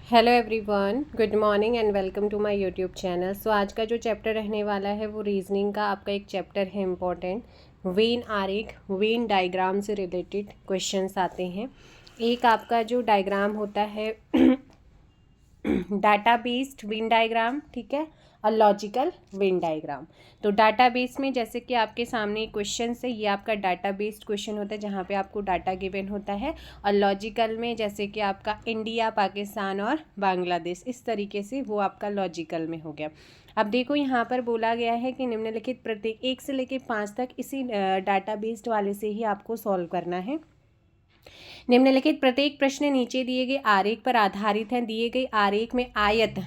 Hello everyone, good morning and welcome to my YouTube channel. So आज का जो chapter रहने वाला है वो रीजनिंग का आपका एक चैप्टर है इम्पोर्टेंट। वेन आरेख, वेन डायग्राम से रिलेटेड क्वेश्चंस आते हैं। एक आपका जो डायग्राम होता है डाटा बेस्ड वेन डायग्राम, ठीक है, और लॉजिकल वेन डायग्राम। तो डाटा बेस में जैसे कि आपके सामने क्वेश्चन है, ये आपका डाटा बेस्ड क्वेश्चन होता है जहाँ पे आपको डाटा गिवन होता है। और लॉजिकल में जैसे कि आपका इंडिया, पाकिस्तान और बांग्लादेश, इस तरीके से वो आपका लॉजिकल में हो गया। अब देखो यहाँ पर बोला गया है कि निम्नलिखित प्रत्येक 1 से लेकर 5 तक इसी डाटा बेस्ड वाले से ही आपको सॉल्व करना है। निम्नलिखित प्रत्येक प्रश्न नीचे दिए गए आरेख पर आधारित है। दिए गए आरेख में आयत,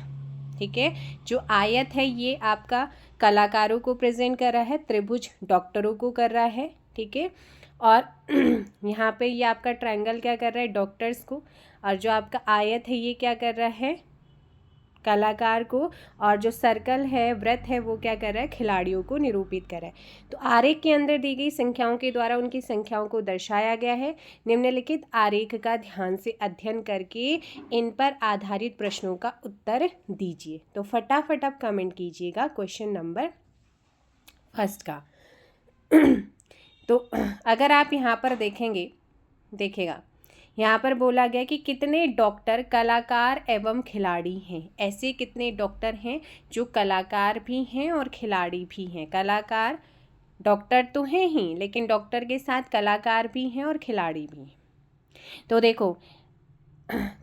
ठीक है, जो आयत है ये आपका कलाकारों को प्रेजेंट कर रहा है, त्रिभुज डॉक्टरों को कर रहा है, ठीक है, और यहाँ पे ये आपका ट्रायंगल क्या कर रहा है, डॉक्टर्स को, और जो आपका आयत है ये क्या कर रहा है, कलाकार को, और जो सर्कल है, वृत्त है, वो क्या कर रहा है, खिलाड़ियों को निरूपित कर रहा है। तो आरेख के अंदर दी गई संख्याओं के द्वारा उनकी संख्याओं को दर्शाया गया है। निम्नलिखित आरेख का ध्यान से अध्ययन करके इन पर आधारित प्रश्नों का उत्तर दीजिए। तो फटाफट आप कमेंट कीजिएगा क्वेश्चन नंबर फर्स्ट का। तो अगर आप यहाँ पर देखिएगा यहाँ पर बोला गया कि कितने डॉक्टर कलाकार एवं खिलाड़ी हैं। ऐसे कितने डॉक्टर हैं जो कलाकार भी हैं और खिलाड़ी भी हैं। कलाकार, डॉक्टर तो हैं ही, लेकिन डॉक्टर के साथ कलाकार भी हैं और खिलाड़ी भी हैं। तो देखो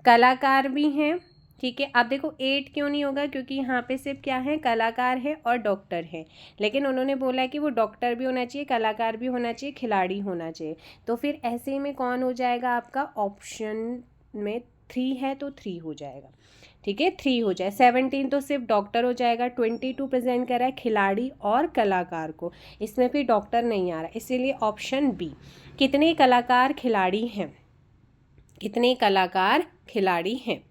कलाकार भी हैं, ठीक है। अब देखो 8 क्यों नहीं होगा, क्योंकि यहाँ पे सिर्फ क्या है, कलाकार है और डॉक्टर है, लेकिन उन्होंने बोला कि वो डॉक्टर भी होना चाहिए, कलाकार भी होना चाहिए, खिलाड़ी होना चाहिए। तो फिर ऐसे में कौन हो जाएगा आपका, ऑप्शन में 3 है तो 3 हो जाएगा, ठीक है, 3 हो जाए। 17 तो सिर्फ डॉक्टर हो जाएगा। 22 प्रेजेंट कर रहा है खिलाड़ी और कलाकार को, इसमें फिर डॉक्टर नहीं आ रहा, इसीलिए ऑप्शन बी। कितने कलाकार खिलाड़ी हैं, कितने कलाकार खिलाड़ी हैं।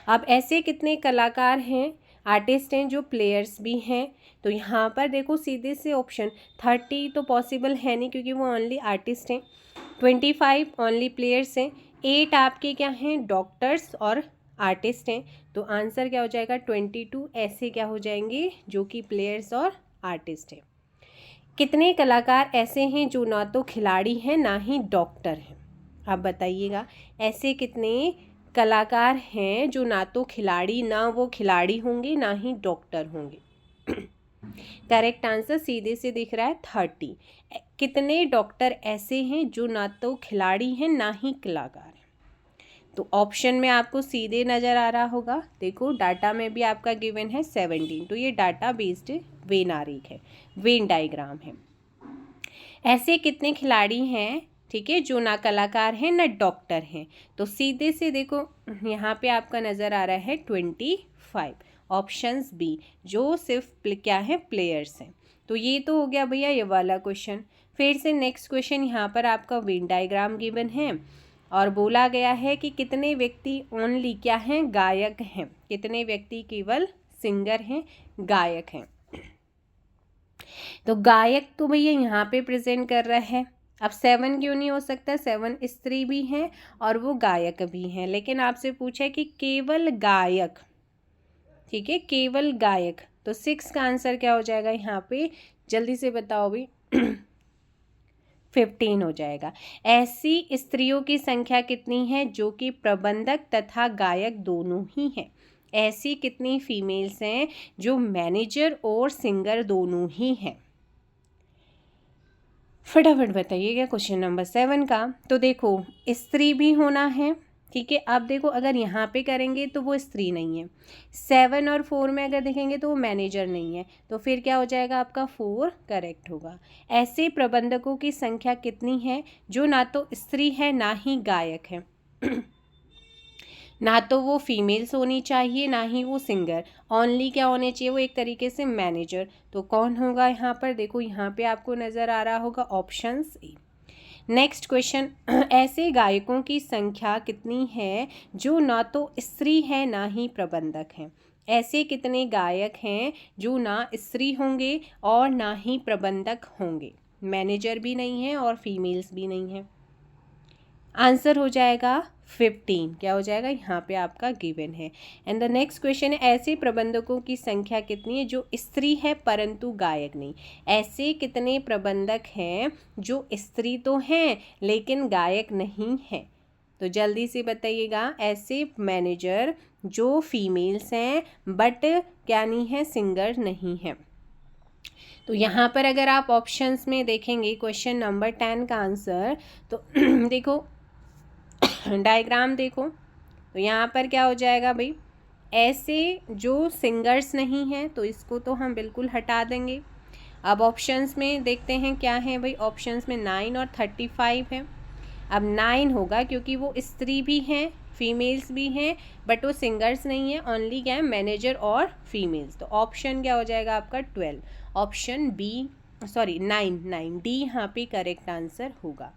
अब ऐसे कितने कलाकार हैं, आर्टिस्ट हैं जो प्लेयर्स भी हैं। तो यहाँ पर देखो सीधे से ऑप्शन 30 तो पॉसिबल है नहीं, क्योंकि वो ओनली आर्टिस्ट हैं। 25 ओनली प्लेयर्स हैं। 8 आपके क्या हैं, डॉक्टर्स और आर्टिस्ट हैं। तो आंसर क्या हो जाएगा, 22 ऐसे क्या हो जाएंगे, जो कि प्लेयर्स और आर्टिस्ट हैं। कितने कलाकार ऐसे हैं जो ना तो खिलाड़ी हैं ना ही डॉक्टर हैं। आप बताइएगा, ऐसे कितने कलाकार हैं जो ना तो खिलाड़ी, ना वो खिलाड़ी होंगे ना ही डॉक्टर होंगे। करेक्ट आंसर सीधे से दिख रहा है 30। कितने डॉक्टर ऐसे हैं जो ना तो खिलाड़ी हैं ना ही कलाकार हैं। तो ऑप्शन में आपको सीधे नज़र आ रहा होगा। देखो डाटा में भी आपका गिवन है 17। तो ये डाटा बेस्ड वेन आरेख है, वेन डायग्राम है। ऐसे कितने खिलाड़ी हैं, ठीक है, जो ना कलाकार हैं ना डॉक्टर हैं। तो सीधे से देखो यहाँ पे आपका नज़र आ रहा है 25, ऑप्शंस बी, जो सिर्फ क्या है, प्लेयर्स हैं। तो ये तो हो गया भैया ये वाला क्वेश्चन। फिर से नेक्स्ट क्वेश्चन, यहाँ पर आपका वेन डायग्राम गिवन है और बोला गया है कि कितने व्यक्ति ओनली क्या हैं, गायक हैं। कितने व्यक्ति केवल सिंगर हैं, गायक हैं। तो गायक तो भैया यहाँ पे प्रेजेंट कर रहा है। अब 7 क्यों नहीं हो सकता, 7 स्त्री भी हैं और वो गायक भी हैं, लेकिन आपसे पूछा है कि केवल गायक, ठीक है, केवल गायक। तो 6 का आंसर क्या हो जाएगा यहाँ पे, जल्दी से बताओ भी। 15 हो जाएगा। ऐसी स्त्रियों की संख्या कितनी है जो कि प्रबंधक तथा गायक दोनों ही हैं। ऐसी कितनी फीमेल्स हैं जो मैनेजर और सिंगर दोनों ही हैं। फटाफट बताइएगा क्वेश्चन नंबर 7 का। तो देखो स्त्री भी होना है, ठीक है। अब देखो अगर यहाँ पे करेंगे तो वो स्त्री नहीं है। 7 और 4 में अगर देखेंगे तो वो मैनेजर नहीं है। तो फिर क्या हो जाएगा आपका 4 करेक्ट होगा। ऐसे प्रबंधकों की संख्या कितनी है जो ना तो स्त्री है ना ही गायक है। ना तो वो फीमेल्स होनी चाहिए ना ही वो सिंगर, ओनली क्या होने चाहिए, वो एक तरीके से मैनेजर। तो कौन होगा यहाँ पर, देखो यहाँ पे आपको नज़र आ रहा होगा ऑप्शन सी। नेक्स्ट क्वेश्चन, ऐसे गायकों की संख्या कितनी है जो ना तो स्त्री है ना ही प्रबंधक हैं। ऐसे कितने गायक हैं जो ना स्त्री होंगे और ना ही प्रबंधक होंगे, मैनेजर भी नहीं है और फीमेल्स भी नहीं है। आंसर हो जाएगा 15। क्या हो जाएगा, यहाँ पे आपका गिवन है। एंड द नेक्स्ट क्वेश्चन है, ऐसे प्रबंधकों की संख्या कितनी है जो स्त्री है परंतु गायक नहीं। ऐसे कितने प्रबंधक हैं जो स्त्री तो हैं लेकिन गायक नहीं है। तो जल्दी से बताइएगा, ऐसे मैनेजर जो फीमेल्स हैं बट क्या नहीं है, सिंगर नहीं है। तो यहाँ पर अगर आप ऑप्शंस में देखेंगे क्वेश्चन नंबर 10 का आंसर, तो देखो डायग्राम देखो, तो यहाँ पर क्या हो जाएगा भाई, ऐसे जो सिंगर्स नहीं हैं तो इसको तो हम बिल्कुल हटा देंगे। अब ऑप्शंस में देखते हैं क्या है भाई, ऑप्शंस में 9 और 35 है। अब 9 होगा क्योंकि वो स्त्री भी हैं, फीमेल्स भी हैं, बट वो सिंगर्स नहीं है, ओनली क्या है, मैनेजर और फीमेल्स। तो ऑप्शन क्या हो जाएगा आपका 12, ऑप्शन बी, सॉरी 9 डी यहाँ पे करेक्ट आंसर होगा।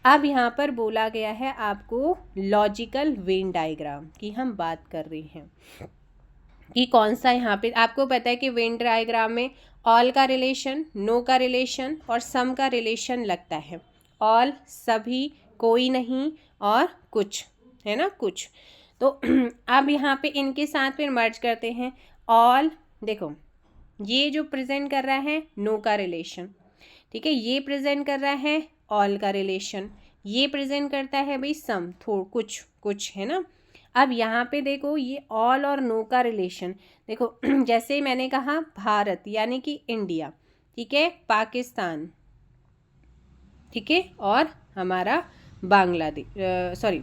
अब यहाँ पर बोला गया है आपको लॉजिकल वेन डायग्राम की हम बात कर रहे हैं कि कौन सा, यहाँ पे आपको पता है कि वेन डायग्राम में ऑल का रिलेशन, नो का रिलेशन और सम का रिलेशन लगता है। ऑल सभी, कोई नहीं, और कुछ, है ना, कुछ। तो अब यहाँ पे इनके साथ फिर मर्ज करते हैं। ऑल देखो, ये जो प्रेजेंट कर रहा है नो का रिलेशन, ठीक है, ये प्रेजेंट कर रहा है ऑल का रिलेशन, ये प्रेजेंट करता है भाई सम, कुछ कुछ, है ना। अब यहाँ पे देखो ये ऑल और नो का रिलेशन देखो जैसे मैंने कहा भारत यानी कि इंडिया, ठीक है, पाकिस्तान, ठीक है, और हमारा बांग्लादेश, सॉरी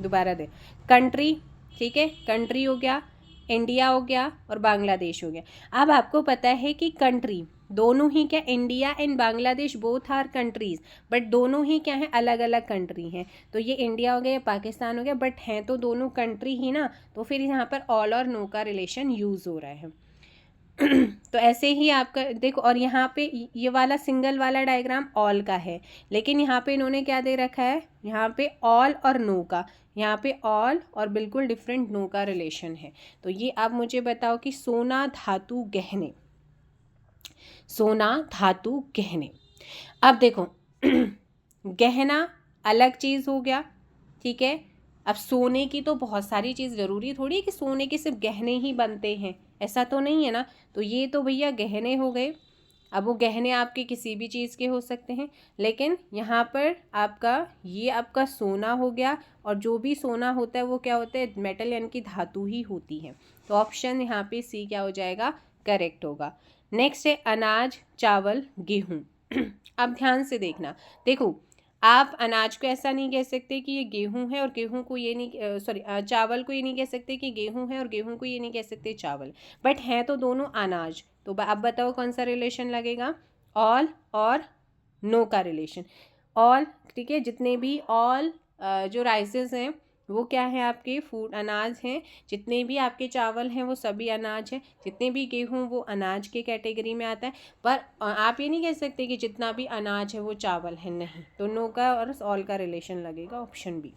दोबारा दे, कंट्री, ठीक है, कंट्री हो गया, इंडिया हो गया और बांग्लादेश हो गया। अब आपको पता है कि कंट्री दोनों ही क्या, India and Bangladesh both are countries, but दोनों ही क्या है, अलग अलग कंट्री हैं। तो ये इंडिया हो गया, पाकिस्तान हो गया, बट हैं तो दोनों कंट्री ही ना, तो फिर यहाँ पर ऑल और नो का रिलेशन यूज़ हो रहा है। तो ऐसे ही आपका देखो, और यहाँ पे ये वाला सिंगल वाला डायग्राम ऑल का है, लेकिन यहाँ पे इन्होंने क्या दे रखा है, यहाँ पे ऑल और नो का, यहाँ पे ऑल और बिल्कुल डिफरेंट नो का रिलेशन है। तो ये आप मुझे बताओ कि सोना धातु गहने, सोना धातु गहने, अब देखो गहना अलग चीज़ हो गया, ठीक है। अब सोने की तो बहुत सारी चीज़, ज़रूरी थोड़ी है कि सोने के सिर्फ गहने ही बनते हैं, ऐसा तो नहीं है ना। तो ये तो भैया गहने हो गए। अब वो गहने आपके किसी भी चीज़ के हो सकते हैं, लेकिन यहाँ पर आपका ये आपका सोना हो गया, और जो भी सोना होता है वो क्या होता है, मेटल यानी कि धातु ही होती है। तो ऑप्शन यहाँ पे सी क्या हो जाएगा, करेक्ट होगा। नेक्स्ट है अनाज, चावल, गेहूँ। अब ध्यान से देखना, देखो आप अनाज को ऐसा नहीं कह सकते कि ये गेहूं है, और गेहूं को ये नहीं, सॉरी चावल को ये नहीं कह सकते कि गेहूं है, और गेहूं को ये नहीं कह सकते चावल, बट हैं तो दोनों अनाज। तो अब बताओ कौन सा रिलेशन लगेगा, ऑल और नो का रिलेशन। ऑल, ठीक है, जितने भी ऑल जो राइसेस हैं वो क्या है, आपके फूड अनाज हैं, जितने भी आपके चावल हैं वो सभी अनाज हैं, जितने भी गेहूं वो अनाज के कैटेगरी में आता है। पर आप ये नहीं कह सकते कि जितना भी अनाज है वो चावल है, नहीं। तो नो का और ऑल का रिलेशन लगेगा, ऑप्शन बी।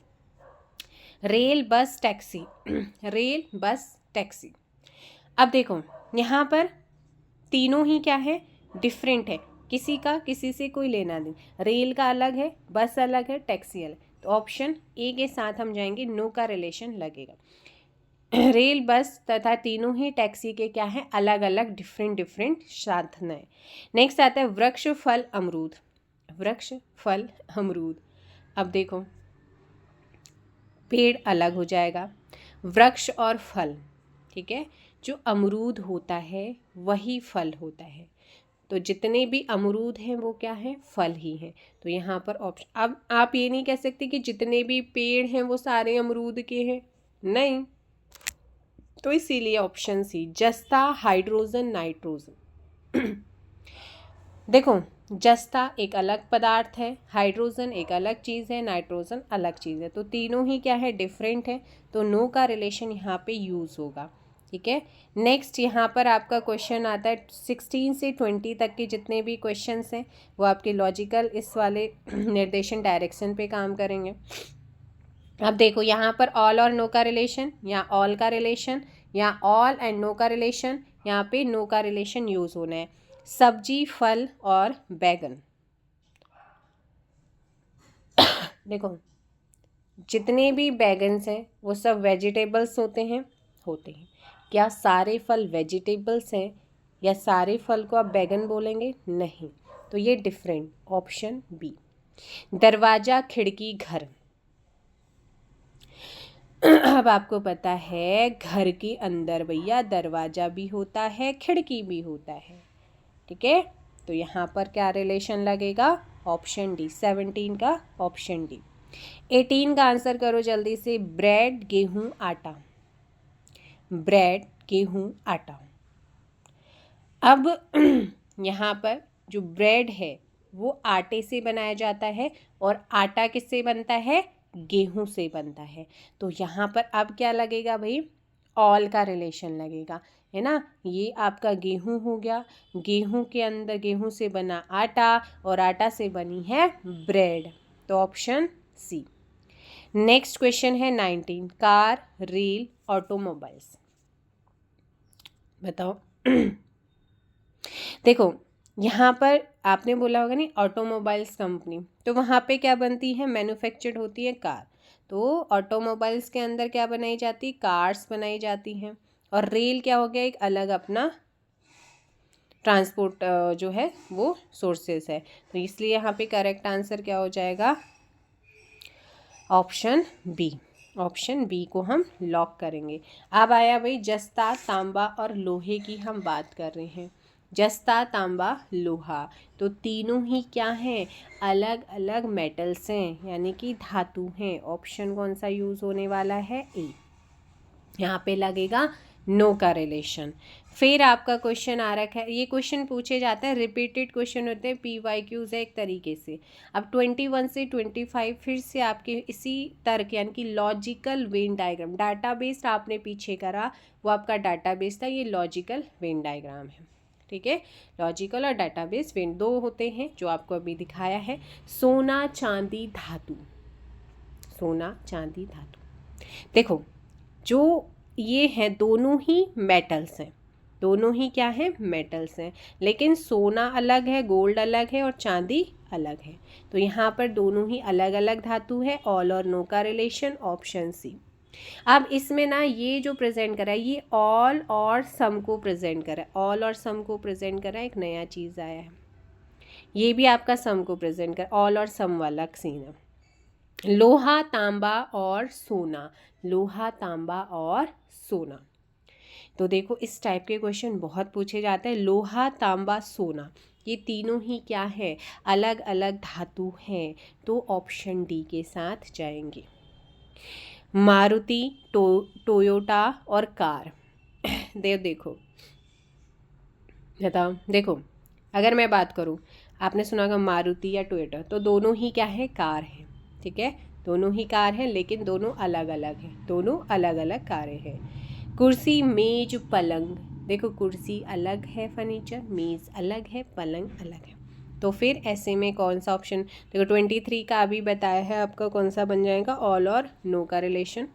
रेल, बस, टैक्सी, रेल, बस, टैक्सी। अब देखो यहाँ पर तीनों ही क्या है, डिफरेंट है, किसी का किसी से कोई लेना नहीं, रेल का अलग है, बस अलग है, टैक्सी अलग। तो ऑप्शन ए के साथ हम जाएंगे, नो का रिलेशन लगेगा। रेल, बस तथा तीनों ही टैक्सी के क्या है, अलग अलग डिफरेंट साधन है। नेक्स्ट आता है वृक्ष, फल, अमरूद, वृक्ष, फल, अमरूद। अब देखो पेड़ अलग हो जाएगा, वृक्ष और फल, ठीक है, जो अमरूद होता है वही फल होता है। तो जितने भी अमरूद हैं वो क्या है, फल ही हैं। तो यहाँ पर ऑप्शन, अब आप ये नहीं कह सकते कि जितने भी पेड़ हैं वो सारे अमरूद के हैं, नहीं। तो इसीलिए ऑप्शन सी, जस्ता, हाइड्रोजन, नाइट्रोजन। देखो जस्ता एक अलग पदार्थ है, हाइड्रोजन एक अलग चीज़ है, नाइट्रोजन अलग चीज़ है, तो तीनों ही क्या है, डिफरेंट है। तो नो का रिलेशन यहाँ पे यूज़ होगा, ठीक है। नेक्स्ट यहाँ पर आपका क्वेश्चन आता है 16 से 20 तक के जितने भी क्वेश्चंस हैं वो आपके लॉजिकल इस वाले निर्देशन डायरेक्शन पे काम करेंगे। अब देखो यहाँ पर ऑल और नो का रिलेशन, या ऑल का रिलेशन, या ऑल एंड नो का रिलेशन, यहाँ पे नो का रिलेशन यूज़ होना है। सब्जी, फल और बैगन। देखो जितने भी बैगन्स हैं वो सब वेजिटेबल्स होते हैं? होते हैं। क्या सारे फल वेजिटेबल्स हैं या सारे फल को आप बैगन बोलेंगे? नहीं। तो ये डिफरेंट, ऑप्शन बी। दरवाजा, खिड़की, घर। अब आपको पता है घर के अंदर भैया दरवाजा भी होता है, खिड़की भी होता है, ठीक है। तो यहाँ पर क्या रिलेशन लगेगा? ऑप्शन डी, 17 का ऑप्शन डी। 18 का आंसर करो जल्दी से। ब्रेड, गेहूं, आटा। ब्रेड, गेहूं, आटा। अब यहाँ पर जो ब्रेड है वो आटे से बनाया जाता है और आटा किससे बनता है? गेहूं से बनता है। तो यहाँ पर अब क्या लगेगा भाई? ऑल का रिलेशन लगेगा, है ना। ये आपका गेहूं हो गया, गेहूं के अंदर गेहूं से बना आटा और आटा से बनी है ब्रेड। तो ऑप्शन सी। नेक्स्ट क्वेश्चन है 19। Car, rail, automobiles. बताओ। देखो यहाँ पर आपने बोला होगा नहीं ऑटोमोबाइल्स कंपनी, तो वहाँ पे क्या बनती है? मैन्युफैक्चर्ड होती है कार। तो ऑटोमोबाइल्स के अंदर क्या बनाई जाती? कार्स बनाई जाती हैं। और रेल क्या हो गया? एक अलग अपना ट्रांसपोर्ट जो है वो सोर्सेस है। तो इसलिए यहाँ पे करेक्ट आंसर क्या हो जाएगा? Option B. ऑप्शन बी को हम लॉक करेंगे। अब आया भाई जस्ता, तांबा और लोहे की हम बात कर रहे हैं। जस्ता, तांबा, लोहा, तो तीनों ही क्या हैं? अलग अलग मेटल्स हैं, यानी कि धातु हैं। ऑप्शन कौन सा यूज़ होने वाला है? ए। यहाँ पे लगेगा नो का रिलेशन। फिर आपका क्वेश्चन आ रखा है, ये क्वेश्चन पूछे जाते हैं, रिपीटेड क्वेश्चन होते हैं, PYQs है एक तरीके से। अब 21 से 25 फिर से आपके इसी तर्क यानी कि logical Venn diagram. Data based आपने पीछे करा, वो आपका डाटा बेस था, ये लॉजिकल वेन डायग्राम है, ठीक है। लॉजिकल और डाटा बेस वेन दो होते हैं जो आपको अभी दिखाया है। सोना, चांदी, धातु। सोना, चांदी, धातु। देखो जो ये हैं दोनों ही मेटल्स हैं, दोनों ही क्या है? मेटल्स हैं। लेकिन सोना अलग है, गोल्ड अलग है और चांदी अलग है। तो यहाँ पर दोनों ही अलग अलग धातु है। ऑल और नो का रिलेशन, ऑप्शन सी। अब इसमें ना ये जो प्रेजेंट करा है ये ऑल और सम को प्रेजेंट करा है। ऑल और सम को प्रेजेंट करा है, एक नया चीज़ आया है। ये भी आपका सम को प्रेजेंट कर, ऑल और सम वाला सीन है। लोहा, तांबा और सोना। लोहा, तांबा और सोना। तो देखो इस टाइप के क्वेश्चन बहुत पूछे जाते हैं। लोहा, तांबा, सोना, ये तीनों ही क्या है? अलग अलग धातु हैं। तो ऑप्शन डी के साथ जाएंगे। मारुति, टोयोटा और कार। देखो बताओ, देखो अगर मैं बात करूँ, आपने सुना होगा मारुति या टोयोटा, तो दोनों ही क्या है? कार है, ठीक है। दोनों ही कार हैं लेकिन दोनों अलग अलग हैं, दोनों अलग अलग कारें हैं। कुर्सी, मेज, पलंग। देखो कुर्सी अलग है फर्नीचर, मेज अलग है, पलंग अलग है। तो फिर ऐसे में कौन सा ऑप्शन? देखो 23 का अभी बताया है आपका, कौन सा बन जाएगा? ऑल और नो का रिलेशन।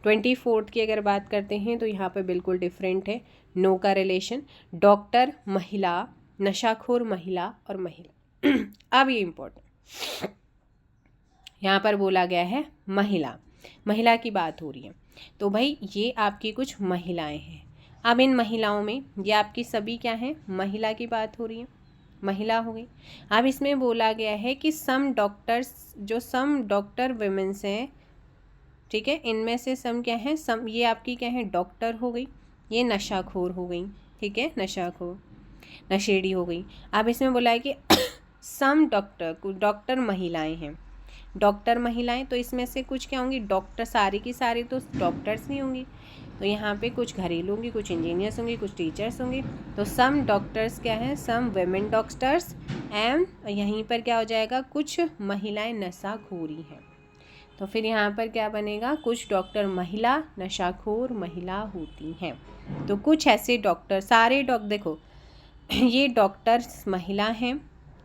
24 की अगर बात करते हैं तो यहाँ पे बिल्कुल डिफरेंट है, नो का रिलेशन। डॉक्टर, महिला, नशाखोर महिला और महिला। अब ये इम्पोर्टेंट, यहाँ पर बोला गया है महिला, महिला की बात हो रही है। तो भाई ये आपकी कुछ महिलाएं हैं। अब इन महिलाओं में ये आपकी सभी क्या हैं? महिला की बात हो रही है, महिला हो गई। अब इसमें बोला गया है कि सम डॉक्टर्स, जो सम डॉक्टर विमेंस हैं, ठीक है, इनमें से सम क्या है? सम ये आपकी क्या है? डॉक्टर हो गई, ये नशाखोर हो गई, ठीक है, नशाखोर, नशेड़ी हो गई। अब इसमें बोला है कि सम डॉक्टर महिलाएं हैं, डॉक्टर महिलाएं, तो इसमें से कुछ क्या होंगी? डॉक्टर, सारी की सारी तो डॉक्टर्स नहीं होंगी। तो यहाँ पे कुछ घरेलू होंगी, कुछ इंजीनियर्स होंगी, कुछ टीचर्स होंगी। तो सम डॉक्टर्स क्या है? सम वेमेन डॉक्टर्स। एंड यहीं पर क्या हो जाएगा? कुछ महिलाएं नशाखोरी हैं। तो फिर यहाँ पर क्या बनेगा? कुछ डॉक्टर महिला नशाखोर महिला होती हैं। तो कुछ ऐसे डॉक्टर, सारे देखो ये डॉक्टर्स महिला हैं,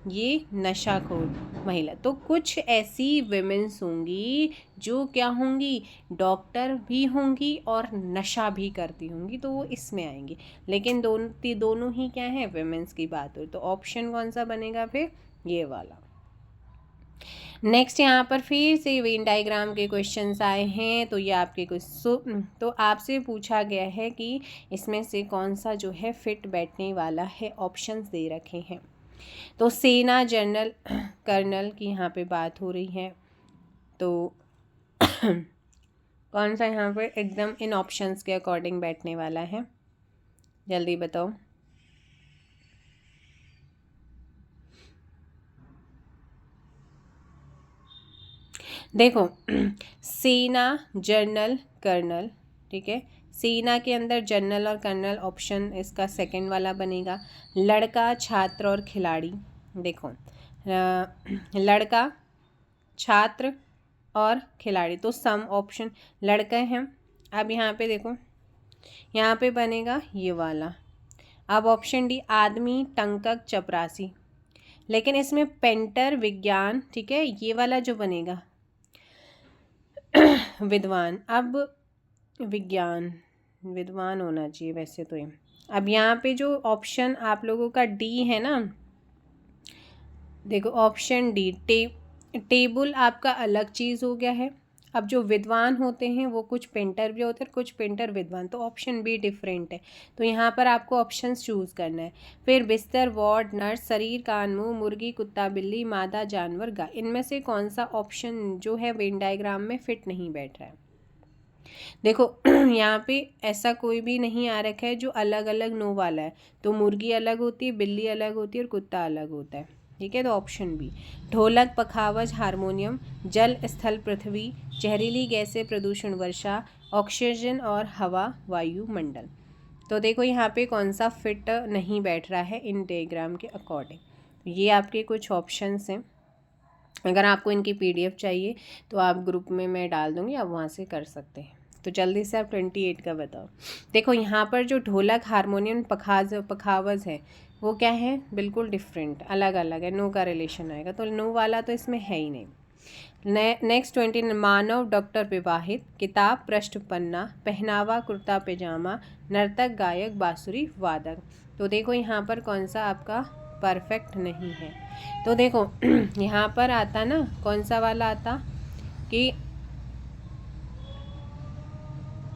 ये नशाखोर महिला, तो कुछ ऐसी विमेंस होंगी जो क्या होंगी? डॉक्टर भी होंगी और नशा भी करती होंगी, तो वो इसमें आएंगी। लेकिन दोनों ही क्या है? विमेंस की बात हो। तो ऑप्शन कौन सा बनेगा फिर? ये वाला। नेक्स्ट यहाँ पर फिर से वेन डायग्राम के क्वेश्चंस आए हैं। तो ये आपके कुछ तो आपसे पूछा गया है कि इसमें से कौन सा जो है फिट बैठने वाला है, ऑप्शंस दे रखे हैं। तो सेना जनरल कर्नल की यहाँ पे बात हो रही है, तो कौन सा यहाँ पे एकदम इन ऑप्शंस के अकॉर्डिंग बैठने वाला है, जल्दी बताओ। देखो सेना जनरल कर्नल, ठीक है, सेना के अंदर जनरल और कर्नल ऑप्शन इसका सेकंड वाला बनेगा। लड़का छात्र और खिलाड़ी, देखो लड़का छात्र और खिलाड़ी, तो सम ऑप्शन लड़का है। अब यहाँ पे देखो, यहाँ पे बनेगा ये वाला। अब ऑप्शन डी आदमी टंकक चपरासी, लेकिन इसमें पेंटर विज्ञान, ठीक है, ये वाला जो बनेगा विद्वान। अब विद्वान होना चाहिए वैसे तो ये। अब यहाँ पे जो ऑप्शन आप लोगों का डी है ना, देखो ऑप्शन डी टेबल आपका अलग चीज़ हो गया है। अब जो विद्वान होते हैं वो कुछ पेंटर भी होते हैं, कुछ पेंटर विद्वान, तो ऑप्शन बी डिफरेंट है। तो यहाँ पर आपको ऑप्शंस चूज़ करना है। फिर बिस्तर, वार्ड, नर्स, शरीर, कान, मुंह, मुर्गी, कुत्ता, बिल्ली, मादा, जानवर, गाय, इनमें से कौन सा ऑप्शन जो है वेन डायग्राम में फिट नहीं बैठ रहा है। देखो यहाँ पे ऐसा कोई भी नहीं आ रखा है जो अलग अलग नो वाला है। तो मुर्गी अलग होती है, बिल्ली अलग होती है और कुत्ता अलग होता है, ठीक है। तो ऑप्शन बी ढोलक, पखावज, हारमोनियम, जल, स्थल, पृथ्वी, जहरीली गैसें, प्रदूषण, वर्षा, ऑक्सीजन और हवा, वायुमंडल। तो देखो यहाँ पे कौन सा फिट नहीं बैठ रहा है इन डायग्राम के अकॉर्डिंग। ये आपके कुछ ऑप्शंस हैं। अगर आपको इनकी पीडीएफ चाहिए तो आप ग्रुप में मैं डाल दूँगी, आप वहाँ से कर सकते हैं। तो जल्दी से आप 28 का बताओ। देखो यहाँ पर जो ढोलक, हारमोनियम, पखावज है वो क्या है, बिल्कुल डिफरेंट, अलग अलग है, नो का रिलेशन आएगा, तो नो वाला तो इसमें है ही नहीं। नेक्स्ट 20 मानव डॉक्टर विवाहित, किताब पृष्ठ पन्ना, पहनावा कुर्ता पैजामा, नर्तक गायक बांसुरी वादक। तो देखो यहाँ पर कौन सा आपका परफेक्ट नहीं है। तो देखो यहाँ पर आता ना, कौन सा वाला आता कि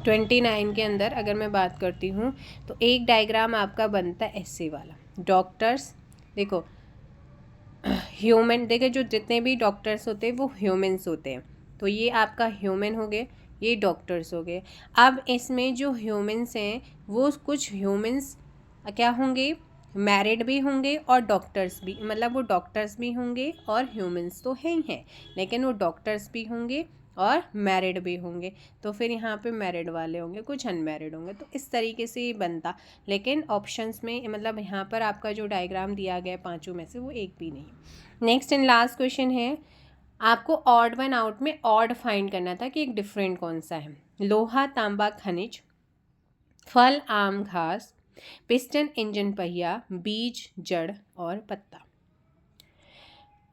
29 के अंदर अगर मैं बात करती हूँ तो एक डायग्राम आपका बनता है ऐसे वाला। डॉक्टर्स, देखो ह्यूमन, देखो जो जितने भी डॉक्टर्स होते हैं वो ह्यूमंस होते हैं, तो ये आपका ह्यूमन हो गए, ये डॉक्टर्स हो गए। अब इसमें जो ह्यूमंस हैं वो कुछ ह्यूमंस क्या होंगे, मैरिड भी होंगे और डॉक्टर्स भी, मतलब वो डॉक्टर्स भी होंगे और ह्यूमंस तो है ही हैं, लेकिन वो डॉक्टर्स भी होंगे और मैरिड भी होंगे। तो फिर यहाँ पे मैरिड वाले होंगे, कुछ अनमैरिड होंगे, तो इस तरीके से ये बनता। लेकिन ऑप्शंस में मतलब यहाँ पर आपका जो डायग्राम दिया गया है पांचों में से वो एक भी नहीं। नेक्स्ट एंड लास्ट क्वेश्चन है, आपको ऑड वन आउट में ऑड फाइंड करना था कि एक डिफरेंट कौन सा है। लोहा, तांबा, खनिज, फल, आम, घास, पिस्टन, इंजन, पहिया, बीज, जड़ और पत्ता।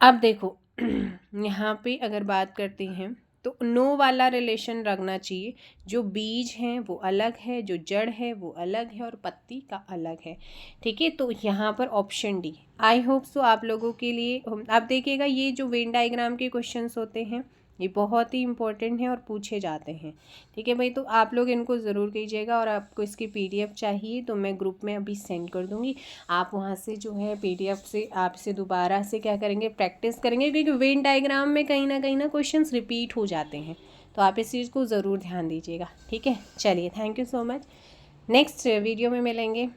अब देखो यहाँ पे अगर बात करते हैं तो नो वाला रिलेशन रखना चाहिए, जो बीज हैं वो अलग है, जो जड़ है वो अलग है और पत्ती का अलग है, ठीक है। तो यहाँ पर option D. I hope so आप लोगों के लिए। आप देखिएगा ये जो वेन डायग्राम के क्वेश्चंस होते हैं ये बहुत ही इंपॉर्टेंट है और पूछे जाते हैं, ठीक है भाई। तो आप लोग इनको ज़रूर कीजिएगा, और आपको इसकी पीडीएफ चाहिए तो मैं ग्रुप में अभी सेंड कर दूँगी। आप वहाँ से जो है पीडीएफ से आप से दोबारा से क्या करेंगे, प्रैक्टिस करेंगे, क्योंकि वेन डायग्राम में कहीं ना क्वेश्चंस रिपीट हो जाते हैं, तो आप इस चीज़ को ज़रूर ध्यान दीजिएगा, ठीक है। चलिए, thank you so much. Next video में मिलेंगे।